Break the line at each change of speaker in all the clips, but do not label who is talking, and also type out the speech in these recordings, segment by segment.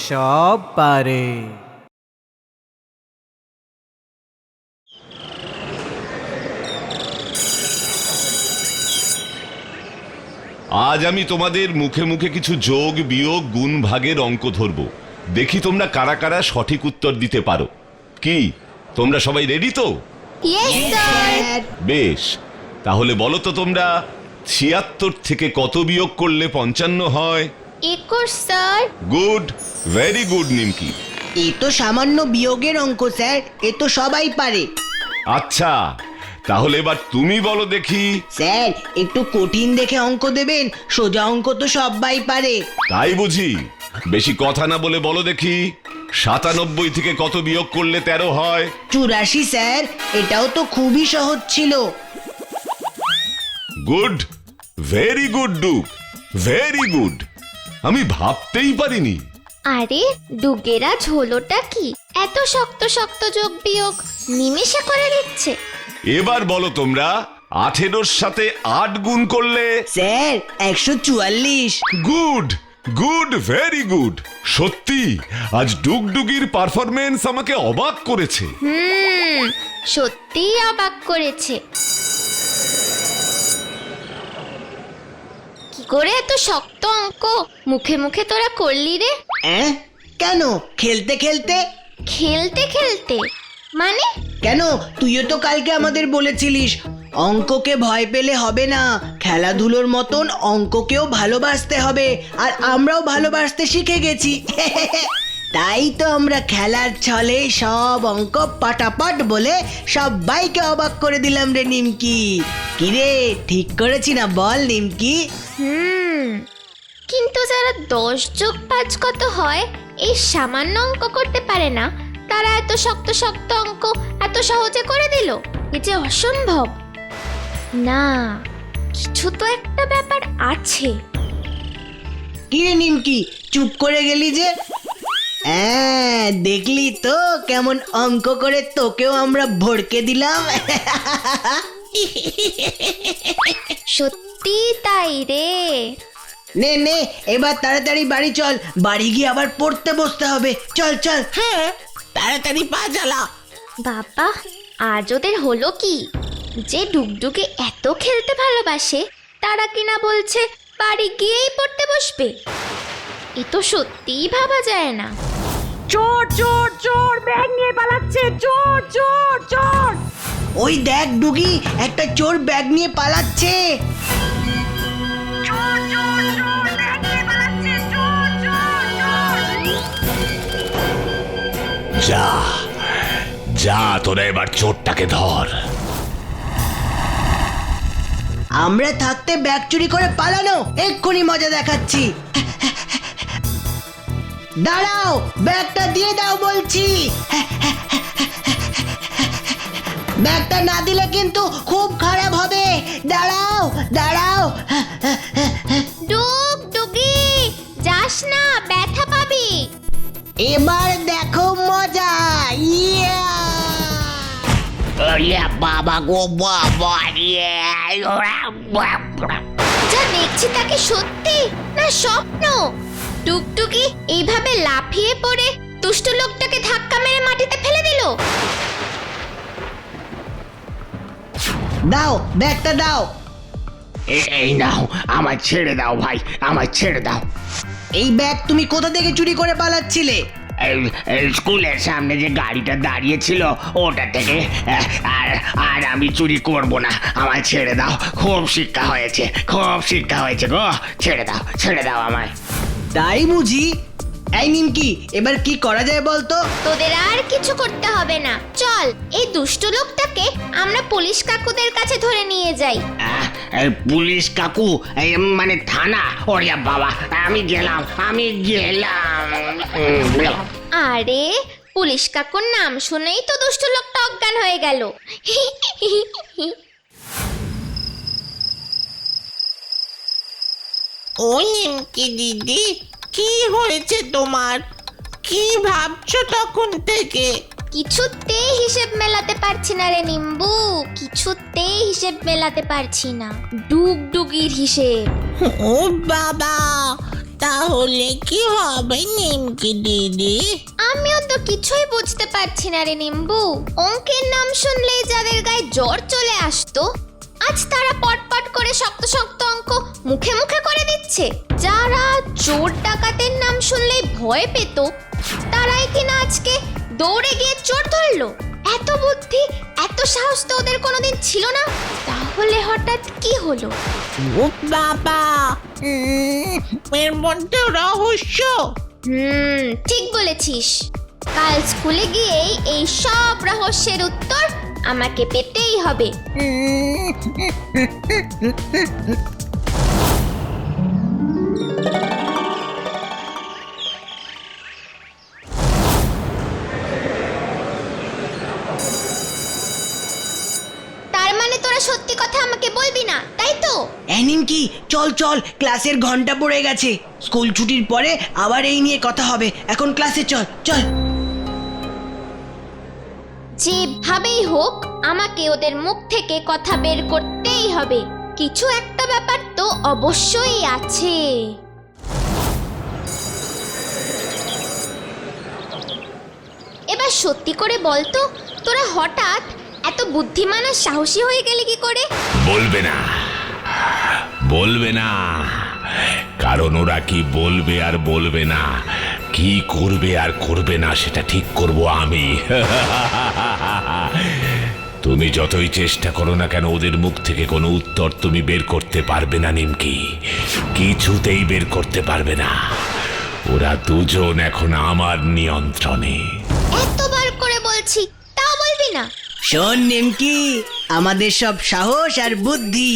সব পারে।
আজ আমি তোমাদের মুখে মুখে কিছু যোগ বিয়োগ গুণ ভাগের অঙ্ক ধরব। দেখি তোমরা কারা কারা সঠিক উত্তর দিতে পারো। কি তোমরা সবাই রেডি তো? বেশ, তাহলে বলো তো তোমরা ৭৬ থেকে কত বিয়োগ করলে ৫৫ হয়?
২১ স্যার।
গুড, ভেরি গুড নিমকি।
এ তো সামান্য বিয়োগের অঙ্ক স্যার, এ তো সবাই পারে।
আচ্ছা, তাহলে এবার তুমি বলো দেখি।
স্যার একটু কঠিন দেখে অঙ্ক দেবেন, সোজা অঙ্ক তো সবাই পারে।
তাই বুঝি? বেশি কথা না বলে বলো দেখি ৯৭ থেকে কত বিয়োগ করলে ১৩ হয়?
৮৪ স্যার, এটাও তো খুবই সহজ ছিল।
Good, very good Duke, very good. আমি ভাবতেই পারিনি।
আরে ডুগেরা ঝোলোটা কি এত শক্ত শক্ত যোগ বিয়োগ নিমেষে করে দিচ্ছে।
এবার বলো তোমরা ১৮ সাথে ৮ গুণ করলে?
Sir ১৪৪।
Good, good, very good. সত্যি আজ ডুগডুগির পারফরমেন্স আমাকে অবাক করেছে।
সত্যিই অবাক করেছে। কি করে এত শক্ত অঙ্ক মুখে মুখে তোরা করলি রে?
কেন, খেলতে খেলতে?
খেলতে খেলতে মানে?
কেন, তুইও তো কালকে আমাদের বলেছিলিস অঙ্ককে ভয় পেলে হবে না, খেলাধুলোর মতন অঙ্ককেও ভালোবাসতে হবে। আর আমরাও ভালোবাসতে শিখে গেছি। তাই তো আমরা খেলার ছলে সব অঙ্ক পাটাপাট বলে সবাইকে অবাক করে দিলাম রে নিমকি। কিরে, ঠিক করেছি না বল নিমকি?
কিন্তু যারা ১০ যোগ ৫ কত হয় এই সামান্য অঙ্ক করতে পারে না, তারা এত শক্ত শক্ত অঙ্ক এত সহজে করে দিল। এ যে অসম্ভব। না, কিছু তো একটা ব্যাপার আছে।
কিরে নিমকি, চুপ করে গেলি যে? দেখলি তো কেমন অঙ্ক করে তোকেও আমরা ভড়কে দিলাম।
সত্যি তাই রে।
নে নে, এবার তাড়াতাড়ি বাড়ি চল, বাড়ি গিয়ে আবার পড়তে বসতে হবে। চল চল।
হ্যাঁ, তাড়াতাড়ি পা চালা।
বাবা, আজ ওদের হলো কি যে ডুগডুগে এত খেলতে ভালোবাসে তারা কিনা বলছে বাড়ি গিয়েই পড়তে বসবে। এ তো সত্যিই ভাবা যায় না।
চোর চোর চোর, ব্যাগ নিয়ে পালাচ্ছে, চোর চোর চোর।
ওই দেখ ডুগি, একটা চোর ব্যাগ নিয়ে পালাচ্ছে।
চোর চোর চোর, ব্যাগ নিয়ে পালাচ্ছে, চোর চোর চোর।
যা যা, তোরা এবার চোরটাকে ধর।
আমরা থাকতে ব্যাগ চুরি করে পালানো এক্ষুনি মজা দেখাচ্ছি। দাঁড়াও, ব্যাগটা দিয়ে দাও বলছি। ব্যাগটা না দিলে কিন্তু খুব খারাপ হবে। দাঁড়াও দাঁড়াও।
ডুগডুগি, যাস না, ব্যথা পাবি।
এবার দেখো মজা। ইয়া!
বাবা গো বাবা,
যা দেখছি তাকে সত্যি না স্বপ্ন? ডুগডুগি এইভাবে লাফিয়ে পড়ে দুষ্ট লোকটাকে ধাক্কা মেরে মাটিতে ফেলে দিল।
দাও, ব্যাগটা দাও।
এই নাও, আমায় ছেড়ে দাও ভাই, আমায় ছেড়ে দাও।
এই ব্যাগ তুমি কোথা থেকে চুরি করে পালাচ্ছিলে?
স্কুলের সামনে যে গাড়িটা দাঁড়িয়ে ছিল ওটা থেকে। আর আমি চুরি করব না, আমায় ছেড়ে দাও। খুব শিক্ষা হয়েছে, খুব শিক্ষা হয়েছে গো। ছেড়ে দাও আমায়।
তাই বুঝি? এই নিমকি, এবার কি করা যায় বলতো?
তোদের আর কিছু করতে হবে না, চল এই দুষ্ট লোকটাকে আমরা পুলিশ কাকুদের কাছে ধরে নিয়ে যাই।
পুলিশ কাকু মানে থানা? ওরে বাবা, আমি গেলাম।
আরে পুলিশ কাকুর নাম শুনেই তো দুষ্ট লোকটা অজ্ঞান হয়ে গেল।
ও নিমকি দিদি, কি হয়েছে তোমার? কি ভাবছো তখন থেকে?
কিছুতেই হিসেব মেলাতে পারছি না রে নিম্বু, কিছুতেই হিসেব মেলাতে পারছি না ডুগডুগির হিসেব।
ও বাবা, তা তাহলে কি হবে নিমকি দিদি?
আমিও তো কিছুই বুঝতে পারছি না রে নিম্বু। অঙ্কের নাম শুনলেই যাদের গায়ে জ্বর চলে আসতো, আজ তারা পটপট করে শক্ত শক্ত অঙ্ক মুখে মুখে করে দিচ্ছে। যারা চোর ডাকাতের নাম শুনলেই ভয় পেত, তারাই কিনা আজকে দৌড়ে গিয়ে চোর ধরলো। এত বুদ্ধি, এত সাহস তো ওদের কোনোদিন ছিল না। তাহলে হঠাৎ কি হলো?
ও বাবা, এর মধ্যে রহস্য।
ঠিক বলেছিস। কাল স্কুলে গিয়েই এই সব রহস্যের উত্তর আমাকে পেতেই হবে। তার মানে তোরা সত্যি কথা আমাকে বলবি না, তাই তো?
নিমকি, চল চল, ক্লাসের ঘন্টা পড়ে গেছে। স্কুল ছুটির পরে আবার এই নিয়ে কথা হবে। এখন ক্লাসে চল চল।
যেভাবেই হোক আমাকে ওদের মুখ থেকে কথা বের করতেই হবে। কিছু একটা ব্যাপার তো অবশ্যই আছে। এবার সত্যি করে বলতো, তোরা হঠাৎ এত বুদ্ধিমান আর সাহসী হয়ে গেলি কি করে?
বলবে না, বলবে না, কারণ ওরা কি বলবে আর বলবে না, কি করবে আর করবে না সেটা ঠিক করব আমি। তুমি যতই চেষ্টা করো না কেন, ওদের মুখ থেকে কোনো উত্তর তুমি বের করতে পারবে না নিমকি, কিছুতেই বের করতে পারবে না। ওরা দুজন এখন আমার নিয়ন্ত্রণে।
এতবার করে বলছি, তাও বলবি না?
শোন নিমকি, আমাদের সব সাহস আর বুদ্ধি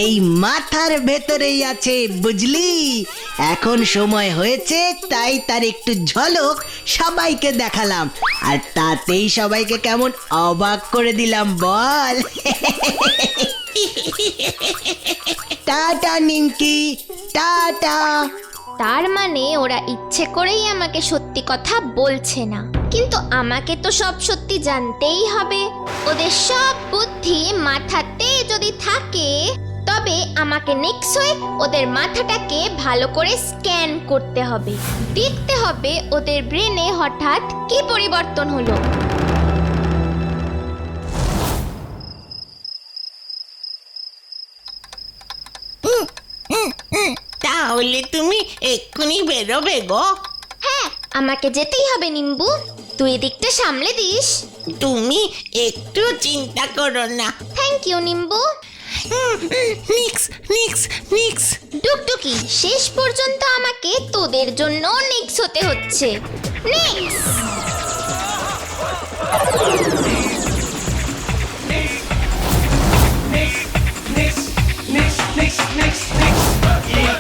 এই মাথার ভেতরেই আছে, বুঝলি? এখন সময় হয়েছে, তাই তার একটু ঝলক সবাইকে দেখালাম, আর তাতেই সবাইকে কেমন অবাক করে দিলাম বল। টাটা নিমকি, টাটা।
তার মানে ওরা ইচ্ছে করেই আমাকে সত্যি কথা বলছে না, কিন্তু আমাকে তো সব সত্যি জানতেই হবে। ওদের সব বুদ্ধি মাথাতে যদি থাকে, তবে আমাকে নিশ্চয়ই ওদের মাথাটাকে ভালো করে স্ক্যান করতে হবে, দেখতে হবে ওদের ব্রেনে হঠাৎ কি পরিবর্তন হলো।
তাহলে তুমি এক্ষুনি বেরোবে গো?
হ্যাঁ, আমাকে যেতেই হবে নিম্বু। তুই এদিকটা সামলে দিস।
তুমি একটু চিন্তা করো না।
Thank you Nimbu.
নিক্স নিক্স নিক্স।
টুকটুকি, শেষ পর্যন্ত আমাকে তোদের জন্য নিক্স হতে হচ্ছে। নিক্স।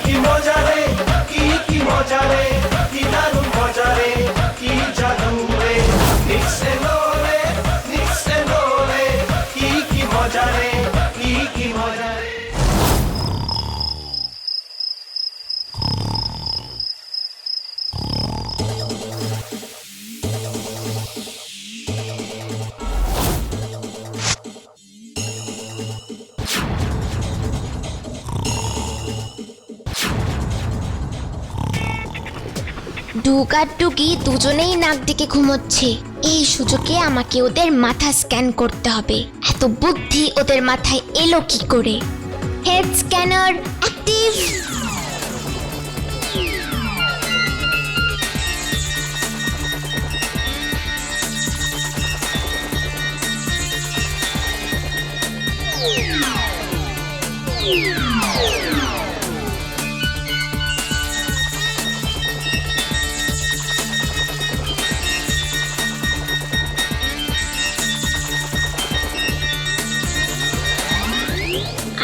কি মজা রে, কি মজা রে, কি দারুণ মজা রে, কি জাদু রে, নিক্সে লোরে, নিক্সে লোরে, কি মজা রে, কি মজা রে।
ডুক আর টুকি দুজনেই নাক ডেকে ঘুমোচ্ছে। এই সুযোগে আমাকে ওদের মাথা স্ক্যান করতে হবে। এত বুদ্ধি ওদের মাথায় এলো কি করে? Head scanner active.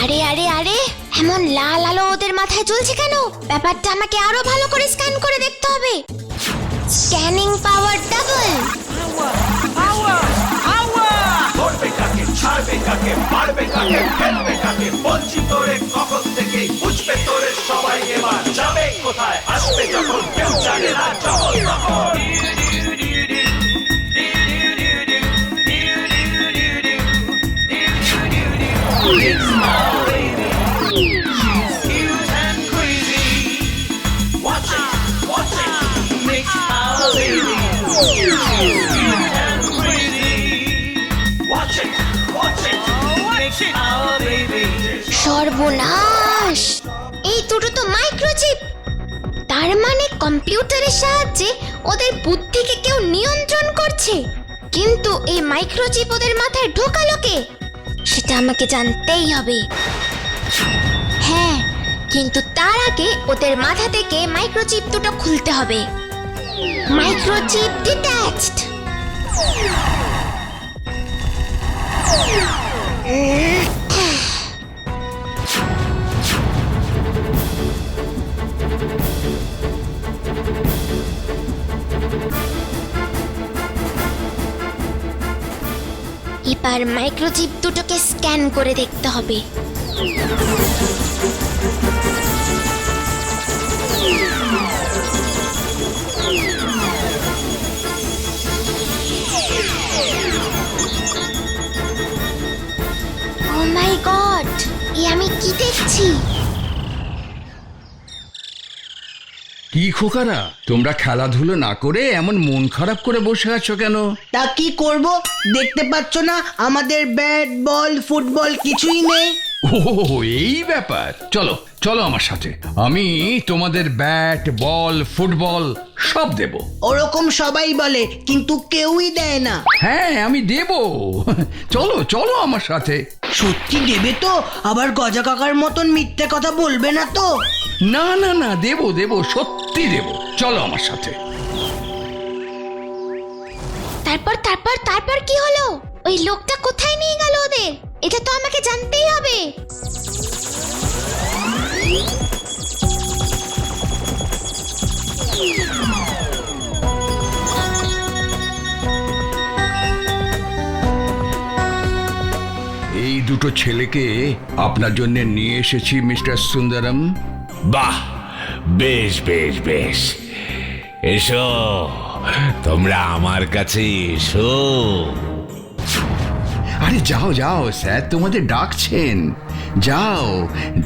আরে আরে আরে, এমন লাল আলো ওদের মাথায় জ্বলছে কেন? ব্যাপারটা আমাকে আরো ভালো করে স্ক্যান করে দেখতে হবে। স্ক্যানিং পাওয়ার ডাবল।
ধরবে কাকে, ছাড়বে কাকে, মারবে কাকে, ফেলবে কাকে, বলছি তোরে কখন থেকে, বুঝবে তোরে সবাই এবার, যাবে কোথায়, আসবে যখন, কেউ জানে না যখন তখন। It's my lady, she's cute and crazy. Watch it. our baby. Sweet and crazy. Watch it, mix our baby.
সর্বনাশ, এই দুটো তো মাইক্রোচিপ। তার মানে কম্পিউটারের সাহায্যে ওদের বুদ্ধিকে কেউ নিয়ন্ত্রণ করছে। কিন্তু এই মাইক্রোচিপ ওদের মাথায় ঢোকালো কে? সেটা আমাকে জানতেই হবে। হ্যাঁ, কিন্তু তার আগে ওদের মাথা থেকে মাইক্রোচিপ দুটো খুলতে হবে। Microchip detached. এবার মাইক্রোচিপ দুটোকে স্ক্যান করে দেখতে হবে। ও মাই গড, এ আমি কি দেখছি?
কি খোকারা, তোমরা খেলাধুলো না করে এমন মন খারাপ করে বসে আছো কেন?
তা কি করব? দেখতে পাচ্ছ না আমাদের ব্যাট বল ফুটবল কিছুই নেই।
ও এই ব্যাপার, চলো চলো আমার সাথে, আমি তোমাদের ব্যাট বল ফুটবল সব দেব।
ওরকম সবাই বলে, কিন্তু কেউই দেয় না।
হ্যাঁ আমি দেব, চলো চলো আমার সাথে।
সত্যি দেবে তো? আবার গজা কাকার মতন মিথ্যে কথা বলবে না তো?
না না না, দেব দেব, সত্যি দেব, চলো আমার সাথে।
তারপর তারপর তারপর কি হলো? ওই লোকটা কোথায় নিয়ে গেল ওদের? এটা তো আমাকে জানতেই হবে।
এই দুটো ছেলেকে আপনার জন্য নিয়ে এসেছি মিস্টার সুন্দরম।
বাহ, বেশ বেশ বেশ, এসো তোমরা আমার কাছে এসো।
আরে যাও যাও, স্যার তোমাদের ডাকছেন, যাও,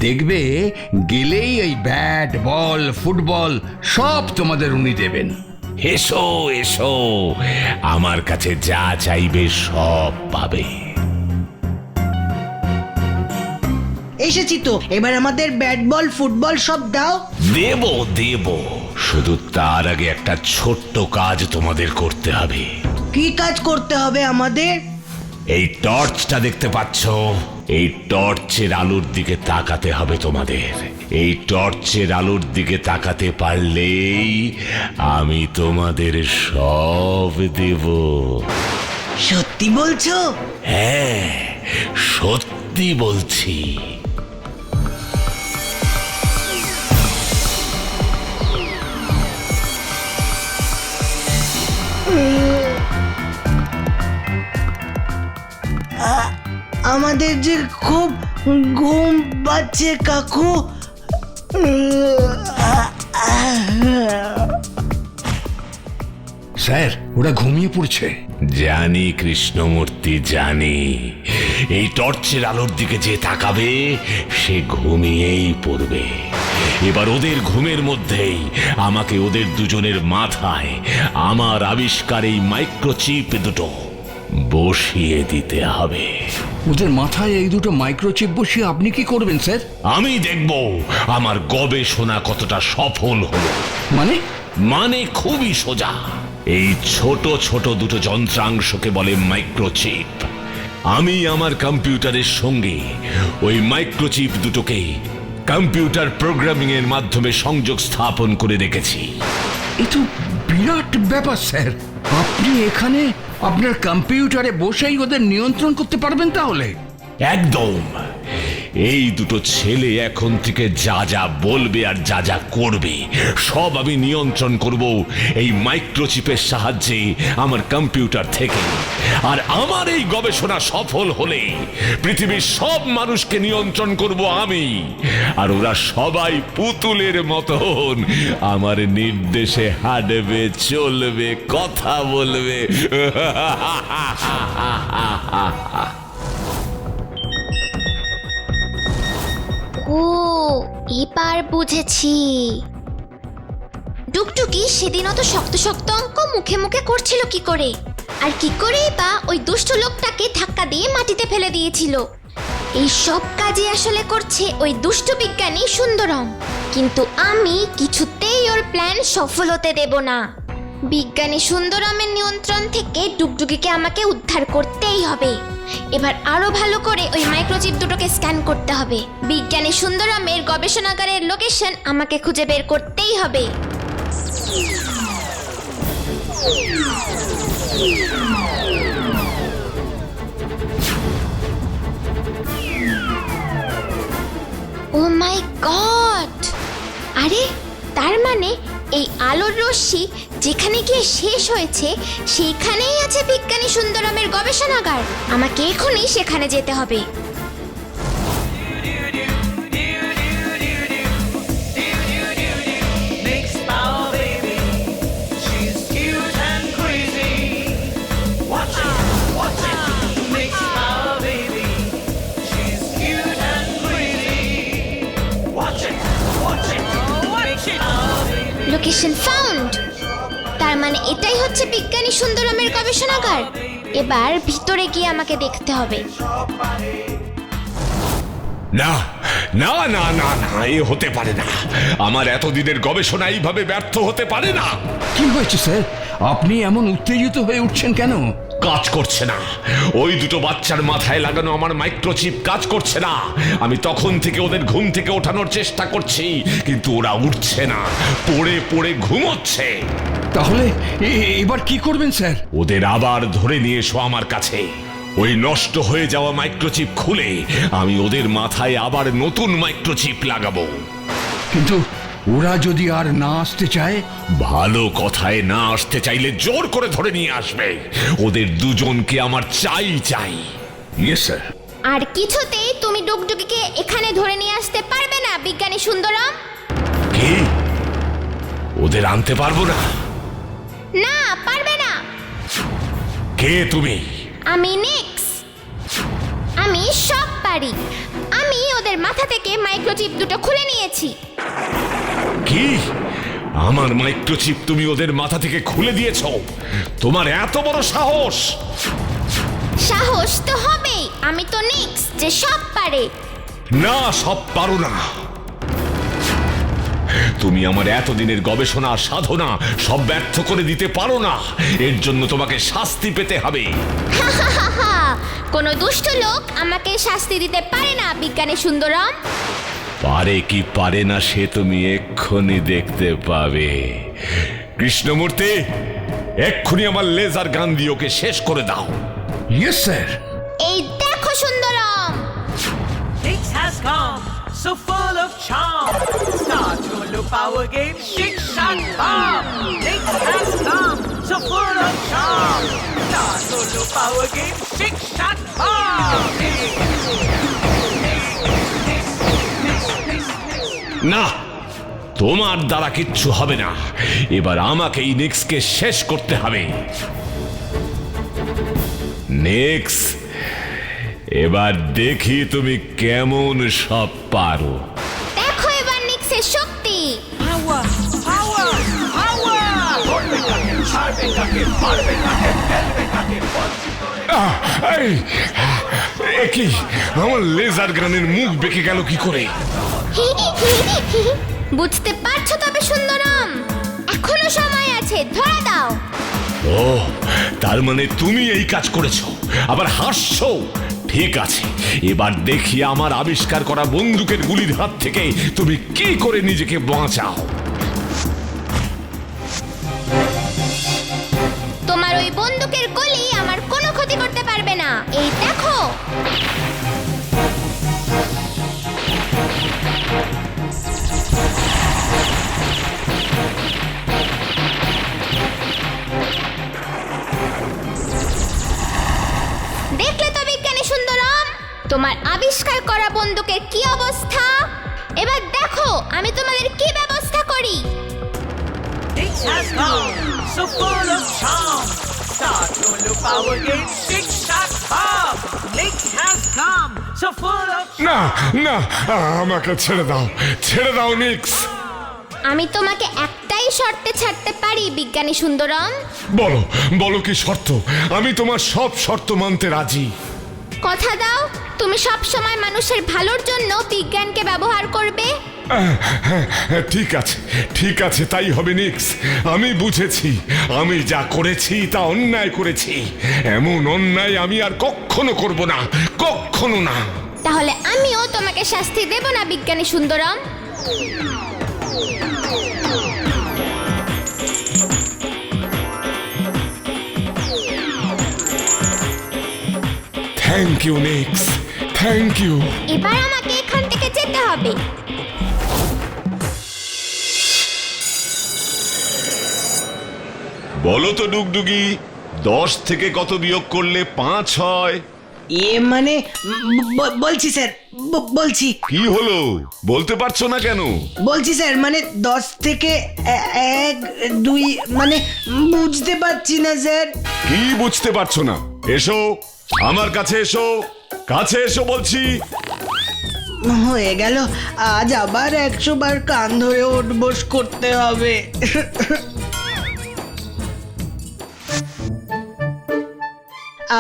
দেখবে গেলেই ওই ব্যাট বল ফুটবল সব তোমাদের উনি দেবেন।
এসো এসো, আমার কাছে যা চাইবে সব পাবে।
এসেছি তো, এবার আমাদের ব্যাট বল ফুটবল সব দাও।
দেব দেব, শুধু তার আগে একটা ছোট্ট কাজ তোমাদের করতে হবে।
কি কাজ করতে হবে আমাদের?
এই টর্চটা দেখতে পাচ্ছ? এই টর্চের আলোর দিকে তাকাতে হবে তোমাদের। এই টর্চের আলোর দিকে তাকাতে পারলেই আমি তোমাদের সব দেব।
সত্যি বলছো?
হ্যাঁ, সত্যি বলছি।
আমাদের যে খুব ঘুম পাচ্ছে কাকু।
স্যার ওরা ঘুমিয়ে পড়ছে।
জানি কৃষ্ণমূর্তি, জানি। এই টর্চের আলোর দিকে যে তাকাবে সে ঘুমিয়েই পড়বে। এবার ওদের ঘুমের মধ্যেই আমাকে ওদের দুজনের মাথায় আমার আবিষ্কার এই মাইক্রোচিপ দুটো বসিয়ে দিতে হবে।
ওদের মাথায় এই দুটো মাইক্রোচিপ বসিয়ে আপনি কি করবেন স্যার?
আমি দেখব আমার গবেষণা কতটা সফল হলো। মানে খুবই সোজা। এই ছোট ছোট দুটো যন্ত্রাংশকে বলে মাইক্রোচিপ। আমি আমার কম্পিউটারের সঙ্গে ওই মাইক্রোচিপ দুটোকে কম্পিউটার প্রোগ্রামিং এর মাধ্যমে সংযোগ স্থাপন করে রেখেছি।
এ তো বিরাট ব্যাপার স্যার, আপনি এখানে আপনার কম্পিউটারে বসেই ওদের নিয়ন্ত্রণ করতে পারবেন তাহলে?
একদম। এই দুটো ছেলে এখন থেকে যা যা বলবে আর যা যা করবে সব আমি নিয়ন্ত্রণ করব এই মাইক্রোচিপের সাহায্যে আমার কম্পিউটার থেকে। আর আমার এই গবেষণা সফল হলে পৃথিবীর সব মানুষকে নিয়ন্ত্রণ করব আমি। আর ওরা সবাই পুতুলের মতন আমার নির্দেশে হাঁটবে, চলবে, কথা বলবে। ও,
এবার বুঝেছি। ডুকডুক ডুগডুগি সেদিন অত শক্ত শক্ত অঙ্ক মুখে মুখে করছিল কি করে? আর কি করেই বা ওই দুষ্টু লোকটাকে ধাক্কা দিয়ে মাটিতে ফেলে দিয়েছিল? এই সব কাজই আসলে করছে ওই দুষ্টু বিজ্ঞানী সুন্দরম। কিন্তু আমি কিছুতেই ওর প্ল্যান সফল হতে দেব না। বিজ্ঞানী সুন্দরমের নিয়ন্ত্রণ থেকে ডুগডুগিকে আমাকে উদ্ধার করতেই হবে। এবার আরো ভালো করে ওই মাইক্রোচিপ দুটোকে স্ক্যান করতে হবে। বিজ্ঞানী সুন্দরমের গবেষণাগারের লোকেশন আমাকে খুঁজে বের করতেই হবে। ও মাই গড! আরে তার মানে এই আলোর রশ্মি যেখানে গিয়ে শেষ হয়েছে সেইখানেই আছে বিজ্ঞানী সুন্দরমের গবেষণাগার। আমাকে এখনই সেখানে যেতে হবে।
Nick's power baby, she's cute and crazy. Watch it, Nick's power baby, she's cute and crazy. Watch it, Nick's power baby.
Location found. তার মানে এটাই হচ্ছে বিজ্ঞানী সুন্দরমের গবেষণাগার। এবার ভিতরে গিয়ে আমাকে দেখতে হবে।
না না না না না, এ হতে পারে না। আমার এতদিনের গবেষণা এইভাবে ব্যর্থ হতে পারে না।
কি হয়েছে স্যার, আপনি এমন উত্তেজিত হয়ে উঠছেন কেন?
কাজ করছে না। ওই দুটো বাচ্চার মাথায় লাগানো আমার মাইক্রোচিপ কাজ করছে না। আমি তখন থেকে ওদের ঘুম থেকে ওঠানোর চেষ্টা করছি, কিন্তু ওরা উঠছে না, পড়ে পড়ে ঘুমোচ্ছে।
তাহলে এবার কি করবেন স্যার?
ওদের আবার ধরে নিয়ে এসো আমার কাছে। ওই নষ্ট হয়ে যাওয়া মাইক্রোচিপ খুলে আমি ওদের মাথায় আবার নতুন মাইক্রোচিপ লাগাবো।
কিন্তু ওরা যদি আর না আসতে চায়?
ভালো কথায় না আসতে চাইলে জোর করে ধরে নিয়ে আসবে। ওদের দুজনকে আমার চাই চাই।
Yes sir.
আর কিছুতেই তুমি ডুগডুগিকে এখানে ধরে নিয়ে আসতে পারবে না বিজ্ঞানী সুন্দরম।
কি? ওদের আনতে পারবো না?
না, পারবে না।
কে তুমি?
আমি নিক্স। আমি সব পারি। আমি ওদের মাথা থেকে মাইক্রোচিপ দুটো খুলে নিয়েছি।
কি? আমার মাইক্রোচিপ তুমি ওদের মাথা থেকে খুলে দিয়েছো? তোমার এত বড় সাহস!
সাহস তো হবেই, আমি তো নিক্স যে সব পারে।
না, সব পারো না। তুমি আমার এতদিনের গবেষণা সাধনা সব ব্যর্থ করে দিতে পারো না। এর জন্য তোমাকে শাস্তি পেতে হবে।
কোনো দুষ্ট লোক আমাকে শাস্তি দিতে পারে না বিজ্ঞানী সুন্দরম।
পারে কি পারে না সে তুমি এক্ষুনি দেখতে পাবে। কৃষ্ণমূর্তি, এক্ষুনি আমার লেজার গান দিয়ে ওকে শেষ করে দাও।
Yes sir.
এই দেখো Sundaram.
Nick has come, so full of charm. Start your power game, Shake Shack Bomb. Nick has come, so full of charm. Start your power game, Shake Shack Bomb.
না, তোমার দ্বারা কিচ্ছু হবে না। এবার আমাকে এই নিক্সকে শেষ করতে হবে। নিক্স, এবার দেখি তুমি কেমন সব পারো।
দেখো এবার নিক্সের শক্তি।
Power, power, power.
এ কি? আমার লেজার গানের মুখ বেঁকে গেল কি করে?
বুঝতে পারছো তবে সুন্দরম? এখনো সময় আছে, ধরে দাও।
ও, তার মানে তুমি এই কাজ করেছো, আবার হাসছো? ঠিক আছে, এবার দেখি আমার আবিষ্কার করা বন্দুকের গুলির হাত থেকে তুমি কি করে নিজেকে বাঁচাও।
তোমার ওই বন্দুকের গুলি আমার কোনো ক্ষতি করতে পারবে না। এই দেখো। দেখলে তো বিজ্ঞানী সুন্দরম, তোমার আবিষ্কার করা বন্দুকের কি অবস্থা। এবার দেখো আমি তোমাদের কি ব্যবস্থা করি।
Nick has come, so full of charm. Start your power game, Shake Shack Bomb. Nick has come, so full of
না না, আমাকে ছেড়ে দাও, ছেড়ে দাও নিক্স।
আমি তোমাকে একটা একটাই শর্তে ছাড়তে পারি বিজ্ঞানী সুন্দরম।
বলো বলো কি শর্ত, আমি তোমার সব শর্ত মানতে রাজি।
কথা দাও তুমি সব সময় মানুষের ভালোর জন্য বিজ্ঞানকে ব্যবহার করবে।
হ্যাঁ, ঠিক আছে তাই হবে নিক্স। আমি বুঝেছি, আমি যা করেছি তা অন্যায় করেছি। এমন অন্যায় আমি আর কখনো করব না, কখনো না।
তাহলে আমিও তোমাকে শাস্তি দেব না বিজ্ঞানী সুন্দরম।
থ্যাংক ইউ নিক্স, থ্যাংক ইউ।
এবার আমাকে এখান থেকে যেতে হবে।
বলো তো ডুগডুগি, 10 থেকে কত বিয়োগ করলে 5 হয়?
মানে বলছি স্যার, বলছি
কি হলো, বলতে পারছো না কেন?
বলছি স্যার, মানে 10 থেকে 1 2 মানে বুঝতে পারছি না স্যার।
কি বুঝতে পারছো না? এসো আমার কাছে, এসো কাছে এসো বলছি।
হয়ে গেল, আজ আবার 100 বার কান ধরে উঠবোস করতে হবে।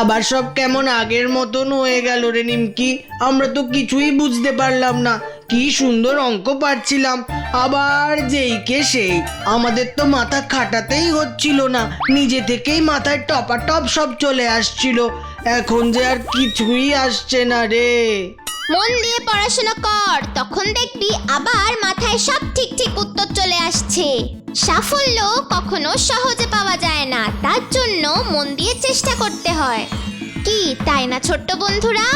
আবার সব কেমন আগের মতন হয়ে গেল রে নিমকি। আমরা তো কিছুই বুঝতে পারলাম না, কি সুন্দর অঙ্ক পাচ্ছিলাম, আবার যেই কে সেই। আমাদের তো মাথা খাটাতেই হচ্ছিল না, নিজে থেকেই মাথায় টপাটপ সব চলে আসছিল। এখন যে আর কিছুই আসছে না রে।
মন দিয়ে পড়াশোনা কর, তখন দেখবি আবার মাথায় সব ঠিক ঠিক উত্তর চলে আসছে। সাফল্য কখনো সহজে পাওয়া যায় না, তার জন্য মন দিয়ে চেষ্টা করতে হয়। কি তাই না ছোট্ট বন্ধুরা?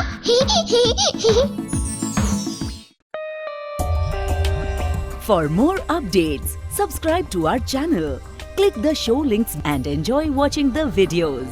For more updates, subscribe to our channel, click the show links and enjoy watching the videos.